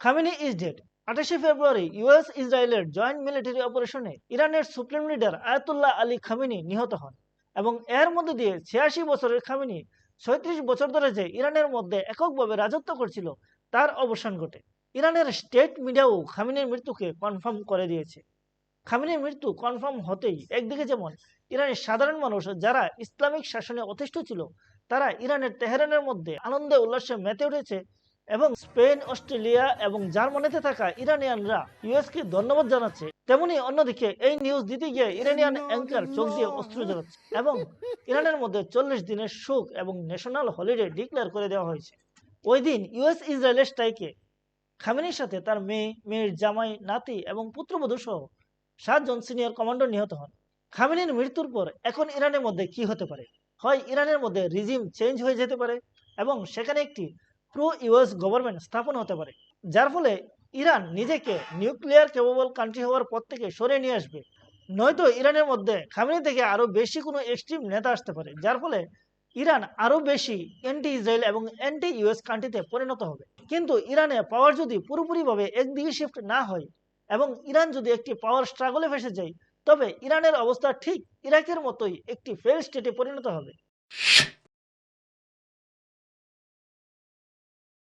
Khamenei is dead. 28শে ফেব্রুয়ারি US ইসরায়েলের জয়েন্ট মিলিটারি অপারেশনে ইরানের supreme leader Ayatollah Ali Khamenei নিহত হন এবং এর মধ্যে দিয়ে 86 বছরের খামেনি 36 বছর ধরে যে ইরানের মধ্যে এককভাবে রাজত্ব করছিল তার অবসান ঘটে। ইরানের স্টেট মিডিয়াও খামেনির মৃত্যুকে কনফার্ম করে দিয়েছে। খামেনির মৃত্যু কনফার্ম হতেই একদিকে যেমন ইরানের সাধারণ মানুষ যারা ইসলামিক শাসনে অতিষ্ঠ ছিল তারা ইরানের তেহরানের মধ্যে আনন্দে উল্লাসে মেতে উঠেছে এবং স্পেন, অস্ট্রেলিয়া এবং জার্মানিতে থাকা ইরানিয়ানরা ইউএসকে ধন্যবাদ জানাচ্ছে, তেমনি অন্যদিকে এই নিউজ দিতে গিয়ে ইরানিয়ান অ্যাঙ্কার চোখ দিয়ে অশ্রু ঝরাচ্ছে এবং ইরানের মধ্যে 40 দিনের শোক এবং ন্যাশনাল হলিডে ডিক্লেয়ার করে দেওয়া হয়েছে। ওই দিন ইউএস ইসরায়েলের স্ট্রাইকে খামেনির সাথে তার মেয়ে, মেয়ের জামাই, নাতি এবং পুত্রবধূ সহ 7 জন সিনিয়র কমান্ডার নিহত হন। খামেনির মৃত্যুর পর এখন ইরানের মধ্যে কি হতে পারে? হয় ইরানের মধ্যে রিজিম চেঞ্জ হয়ে যেতে পারে এবং সেখানে একটি প্রো ইউএস গভর্নমেন্ট স্থাপন হতে পারে, যার ফলে ইরান নিজেকে নিউক্লিয়ার ক্যাপেবল কান্ট্রি হওয়ার পর থেকে সরে নিয়ে আসবে। নয়তো ইরানের মধ্যে খামেনি থেকে আরো বেশি কোনো এক্সট্রিম নেতা আসতে পারে, যার ফলে ইরান আরো বেশি অ্যান্টি ইসরায়েল এবং অ্যান্টি ইউএস কান্ট্রিতে পরিণত হবে। কিন্তু ইরানে পাওয়ার যদি পুরোপুরিভাবে একদিকে শিফট না হয় এবং ইরান যদি একটি পাওয়ার স্ট্রাগলে ফেসে যায়, তবে ইরানের অবস্থা ঠিক ইরাকের মতোই একটি ফেল স্টেটে পরিণত হবে।